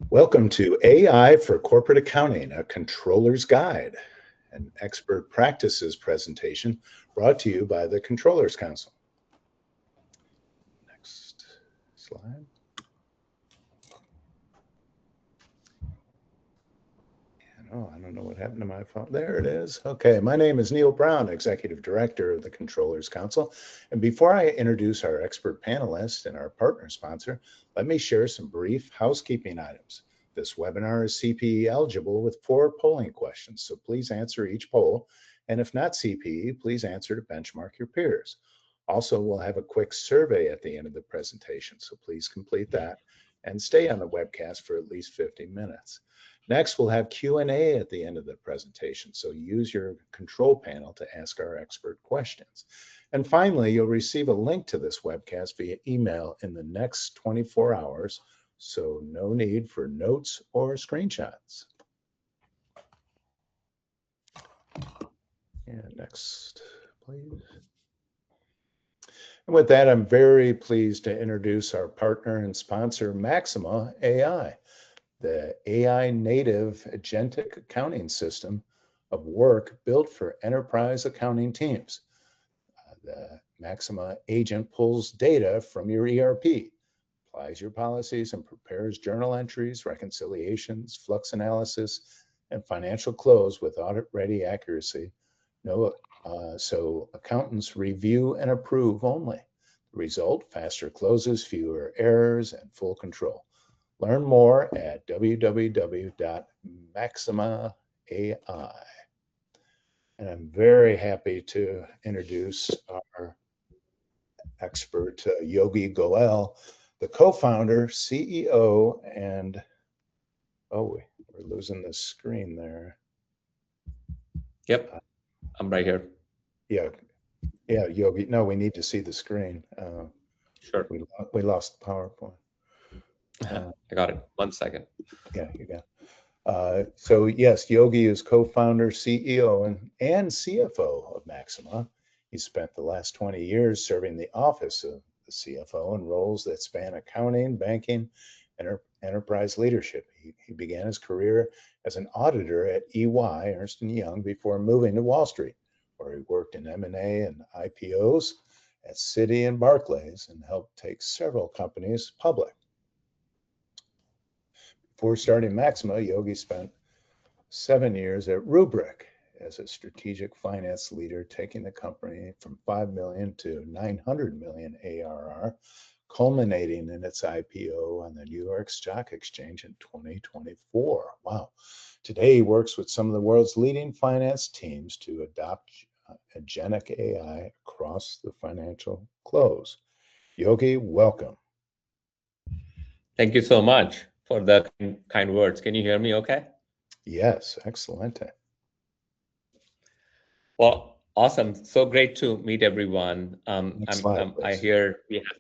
Welcome to AI for Corporate Accounting, a controller's guide, an expert practices presentation brought to you by the Controllers Council. Next slide. Oh, I don't know what happened to my phone. There it is. Okay, my name is Neil Brown, Executive Director of the Controllers Council. And before I introduce our expert panelists and our partner sponsor, let me share some brief housekeeping items. This webinar is CPE eligible with 4 polling questions, so please answer each poll. And if not CPE, please answer to benchmark your peers. Also, we'll have a quick survey at the end of the presentation, so please complete that and stay on the webcast for at least 50 minutes. Next, we'll have Q&A at the end of the presentation, so use your control panel to ask our expert questions. And finally, you'll receive a link to this webcast via email in the next 24 hours, so no need for notes or screenshots. And next, please. And with that, I'm very pleased to introduce our partner and sponsor, Maxima AI, the AI native agentic accounting system of work built for enterprise accounting teams. The Maxima agent pulls data from your ERP, applies your policies, and prepares journal entries, reconciliations, flux analysis, and financial close with audit-ready accuracy. So accountants review and approve only. The result, faster closes, fewer errors, and full control. Learn more at www.maxima.ai. And I'm very happy to introduce our expert, Yogi Goel, the co-founder, CEO, and, oh, we're losing the screen there. Yep, I'm right here. Yeah, Yogi. No, we need to see the screen. Sure. We lost the PowerPoint. I got it. 1 second. Yeah, you got it. So yes, Yogi is co-founder, CEO, and CFO of Maxima. He spent the last 20 years serving the office of the CFO in roles that span accounting, banking, and enterprise leadership. He began his career as an auditor at EY, Ernst & Young, before moving to Wall Street, where he worked in M&A and IPOs at Citi and Barclays and helped take several companies public. Before starting Maxima, Yogi spent 7 years at Rubrik as a strategic finance leader, taking the company from 5 million to 900 million ARR, culminating in its IPO on the New York Stock Exchange in 2024. Wow. Today, he works with some of the world's leading finance teams to adopt agentic AI across the financial close. Yogi, welcome. Thank you so much for the kind words. Can you hear me okay? Yes, excellent. Well, awesome. So great to meet everyone. Next slide, I hear we have.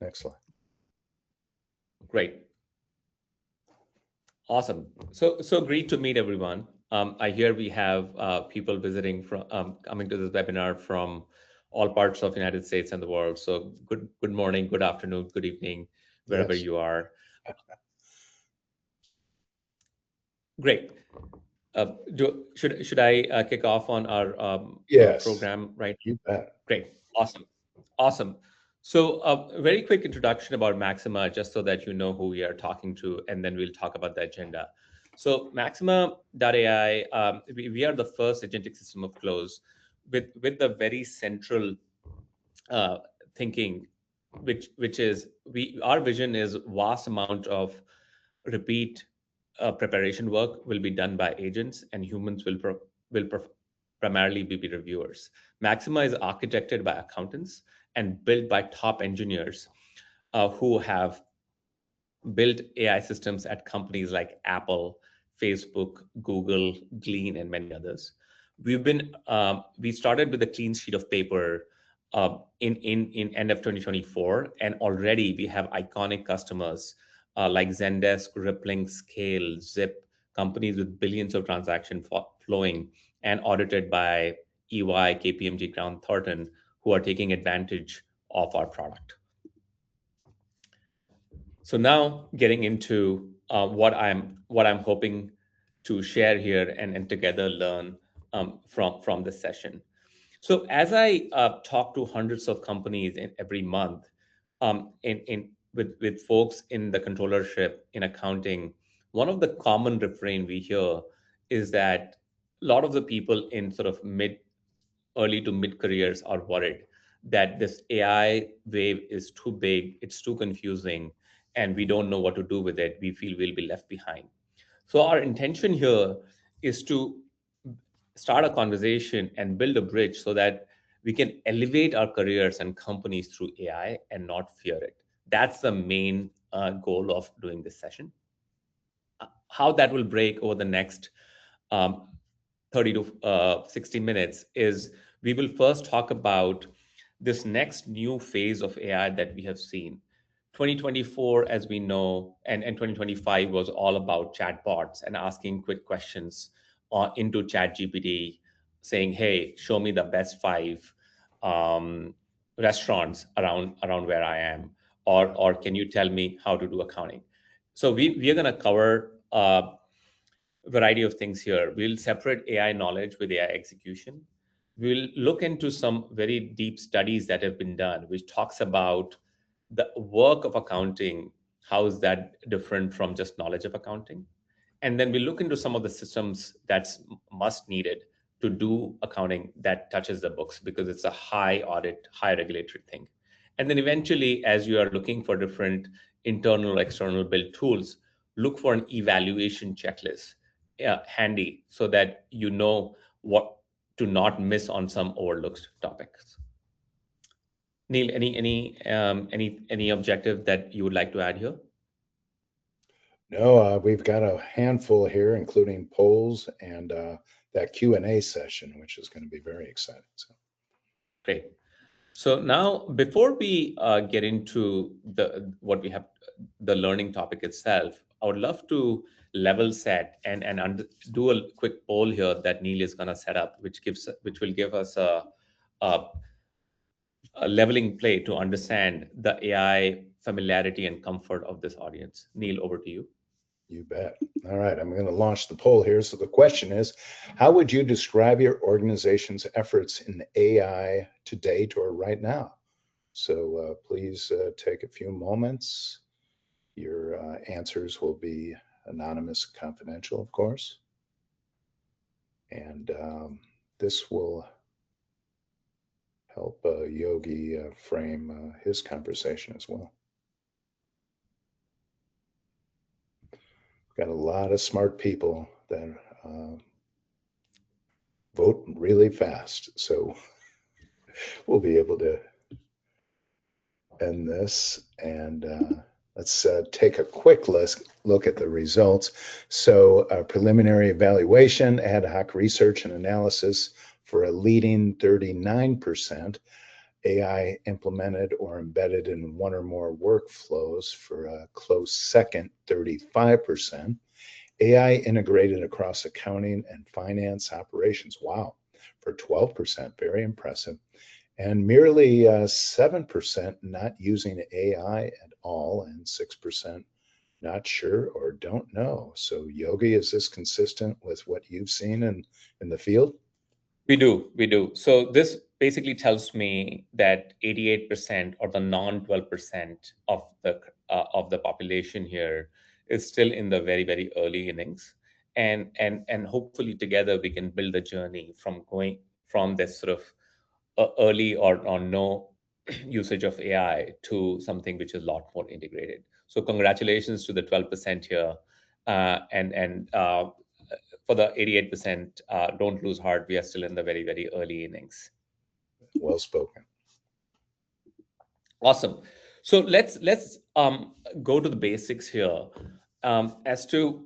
Next slide. Great. Awesome. So great to meet everyone. I hear we have people visiting from coming to this webinar from all parts of the United States and the world. So good morning, good afternoon, good evening, wherever Yes. you are. Great. Should I kick off on our Yes. program right now? You bet. Great. Awesome. So a very quick introduction about Maxima, just so that you know who we are talking to, and then we'll talk about the agenda. So Maxima.ai, we are the first agentic system of close with the very central thinking, which is our vision is vast amount of repeat preparation work will be done by agents, and humans will primarily be reviewers. Maxima is architected by accountants and built by top engineers who have built AI systems at companies like Apple, Facebook, Google, Glean, and many others. We started with a clean sheet of paper in end of 2024, and already we have iconic customers like Zendesk, Rippling, Scale, Zip, companies with billions of transactions flowing and audited by EY, KPMG, Grant Thornton, who are taking advantage of our product. So now getting into what I'm hoping to share here and together learn from this session. So as I talk to hundreds of companies in every month, in with folks in the controllership in accounting, one of the common refrain we hear is that a lot of the people in sort of early to mid careers are worried that this AI wave is too big, it's too confusing, and we don't know what to do with it. We feel we'll be left behind. So our intention here is to start a conversation and build a bridge so that we can elevate our careers and companies through AI and not fear it. That's the main goal of doing this session. How that will break over the next um, 30 to 60 minutes is we will first talk about this next new phase of AI that we have seen. 2024, as we know, and 2025 was all about chatbots and asking quick questions into ChatGPT, saying, "Hey, show me the best five um, restaurants around where I am," or "Can you tell me how to do accounting?" So we are going to cover variety of things here. We'll separate AI knowledge with AI execution. We'll look into some very deep studies that have been done, which talks about the work of accounting. How is that different from just knowledge of accounting? And then we look into some of the systems that's must needed to do accounting that touches the books because it's a high audit, high regulatory thing. And then eventually, as you are looking for different internal or external build tools, look for an evaluation checklist handy so that you know what to not miss on some overlooked topics. Neil, any objective that you would like to add here? No, we've got a handful here, including polls and that Q&A session, which is going to be very exciting. So, Great. So now, before we get into the what we have, the learning topic itself, I would love to level set and do a quick poll here that Neil is going to set up, which will give us a, a leveling play to understand the AI familiarity and comfort of this audience. Neil, over to you. you bet. All right, I'm going to launch the poll here. So the question is, how would you describe your organization's efforts in AI to date or right now? So please take a few moments. Your answers will be anonymous, confidential, of course. And this will help Yogi frame his conversation as well. We've got a lot of smart people that vote really fast. So we'll be able to end this and let's take a quick look at the results. So preliminary evaluation, ad hoc research and analysis for a leading 39%, AI implemented or embedded in one or more workflows for a close second, 35%, AI integrated across accounting and finance operations. Wow, for 12%, very impressive. And merely 7% not using AI at all, and 6% not sure or don't know. So, Yogi, is this consistent with what you've seen in the field? We do. So this basically tells me that 88% or the non 12% of the population here is still in the very very early innings, and hopefully together we can build a journey from going from this sort of early or no usage of AI to something which is a lot more integrated. So congratulations to the 12% here, and for the 88%, don't lose heart. We are still in the very, very early innings. Well spoken. Awesome. So let's go to the basics here as to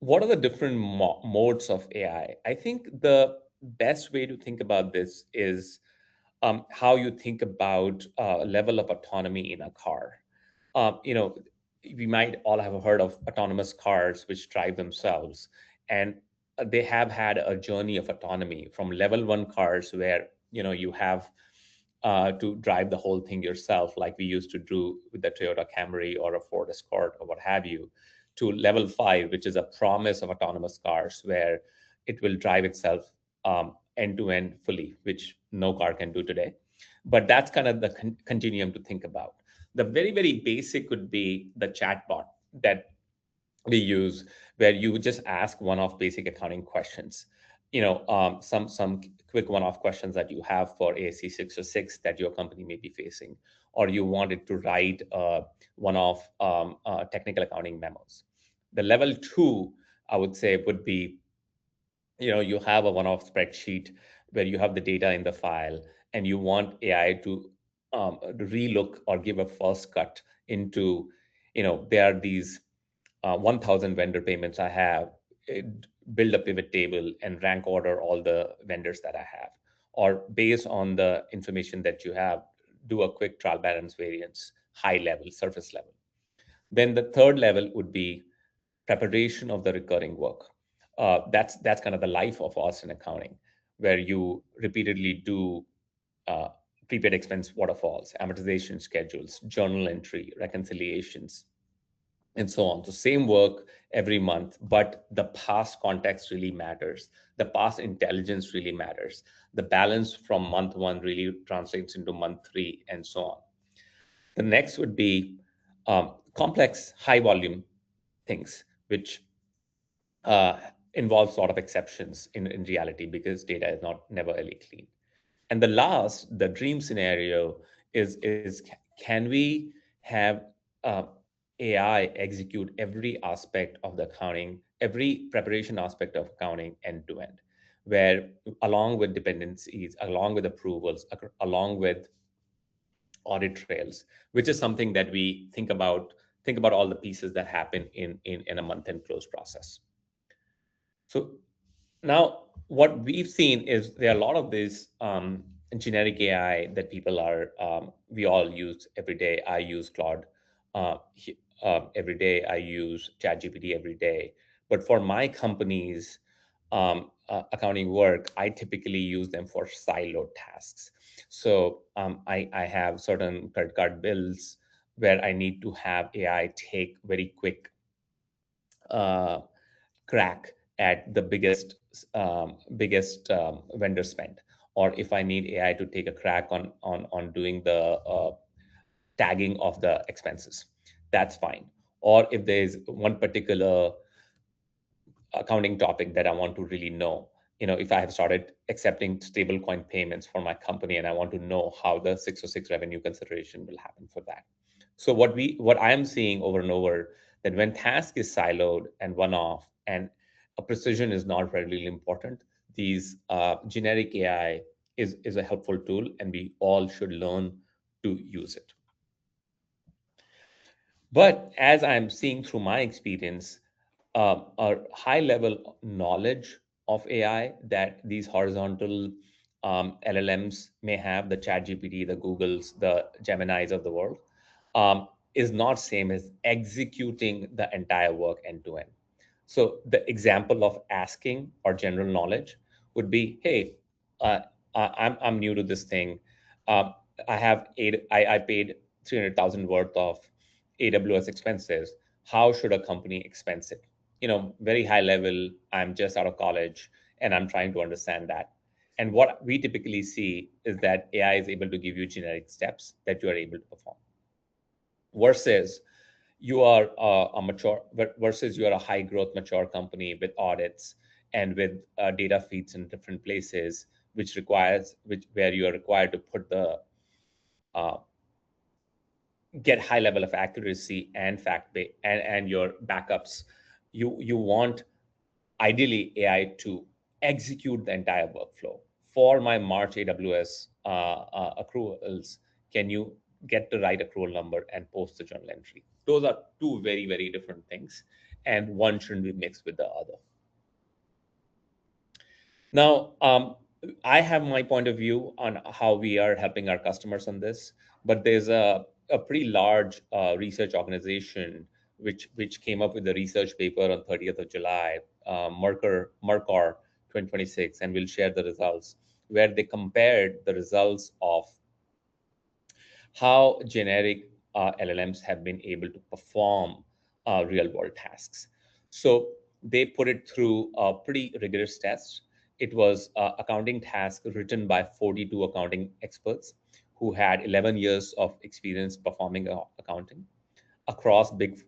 what are the different modes of AI. I think the best way to think about this is how you think about level of autonomy in a car. You know, we might all have heard of autonomous cars which drive themselves, and they have had a journey of autonomy from level one cars where you have to drive the whole thing yourself, like we used to do with the Toyota Camry or a Ford Escort or what have you, to level 5, which is a promise of autonomous cars, where it will drive itself end to end fully, which no car can do today. But that's kind of the continuum to think about. The very, very basic would be the chatbot that we use, where you just ask one-off basic accounting questions. Some quick one-off questions that you have for ASC 606 that your company may be facing, or you wanted to write one-off technical accounting memos. The level 2, I would say, would be, you have a one-off spreadsheet where you have the data in the file, and you want AI to relook or give a first cut into, there are these 1,000 vendor payments I have, build a pivot table and rank order all the vendors that I have. Or based on the information that you have, do a quick trial balance variance, high level, surface level. Then the third level would be preparation of the recurring work. That's kind of the life of Austin accounting, where you repeatedly do uh, prepaid expense waterfalls, amortization schedules, journal entry, reconciliations, and so on. So same work every month, but the past context really matters. The past intelligence really matters. The balance from month 1 really translates into month 3, and so on. The next would be complex, high volume things, which uh, involves a lot of exceptions in reality, because data is not never really clean. And the last, the dream scenario is can we have uh, AI execute every aspect of the accounting, every preparation aspect of accounting end to end, where along with dependencies, along with approvals, along with audit trails, which is something that we think about all the pieces that happen in a month end close process. So now, what we've seen is there are a lot of these generic AI that people are, we all use every day. I use Claude every day. I use ChatGPT every day. But for my company's accounting work, I typically use them for siloed tasks. So I have certain credit card bills where I need to have AI take very quick uh, crack at the biggest vendor spend, or if I need AI to take a crack on doing the tagging of the expenses, that's fine. Or if there's one particular accounting topic that I want to really know, if I have started accepting stablecoin payments for my company and I want to know how the 606 revenue consideration will happen for that. So what I am seeing over and over, that when task is siloed and one off and a precision is not really important, these generic AI is a helpful tool, and we all should learn to use it. But as I'm seeing through my experience, a high level knowledge of AI that these horizontal LLMs may have, the ChatGPT, the Googles, the Geminis of the world, is not same as executing the entire work end to end. So the example of asking or general knowledge would be, hey, uh, I'm new to this thing. Uh, I paid 300,000 worth of AWS expenses. How should a company expense it? Very high level. I'm just out of college and I'm trying to understand that. And what we typically see is that AI is able to give you generic steps that you are able to perform, versus you are a mature versus you are a high growth mature company with audits and with data feeds in different places, where you are required to put the uh, get high level of accuracy and and your backups. You want ideally AI to execute the entire workflow. For my March AWS accruals, can you get the right accrual number and post the journal entry? Those are two very, very different things, and one shouldn't be mixed with the other. Now, I have my point of view on how we are helping our customers on this, but there's a pretty large research organization which came up with a research paper on 30th of July, Mercor 2026, and we'll share the results, where they compared the results of how generic LLMs have been able to perform real world tasks. So they put it through a pretty rigorous test. It was an accounting task written by 42 accounting experts who had 11 years of experience performing accounting across big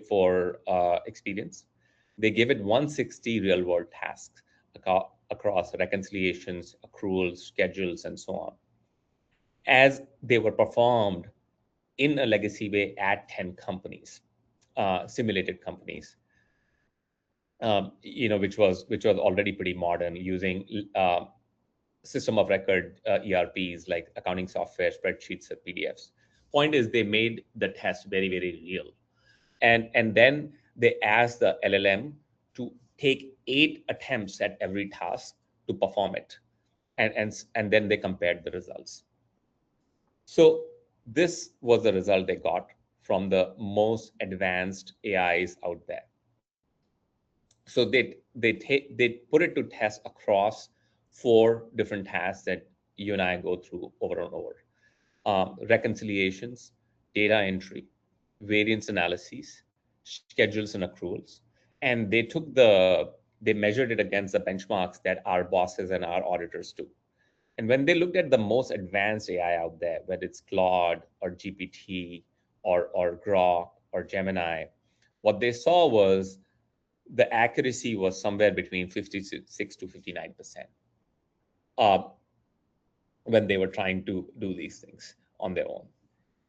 four experience. They gave it 160 real world tasks across reconciliations, accruals, schedules, and so on, as they were performed in a legacy way at 10 companies, simulated companies, which was already pretty modern, using system of record ERPs like accounting software, spreadsheets, and PDFs. Point is, they made the test very, very real, and then they asked the LLM to take 8 attempts at every task to perform it, and then they compared the results. So this was the result they got from the most advanced AIs out there. So they put it to test across 4 different tasks that you and I go through over and over: reconciliations, data entry, variance analyses, schedules, and accruals. And they measured it against the benchmarks that our bosses and our auditors do. And when they looked at the most advanced AI out there, whether it's Claude or GPT or Grok or Gemini, what they saw was the accuracy was somewhere between 56 to 59% uh, when they were trying to do these things on their own.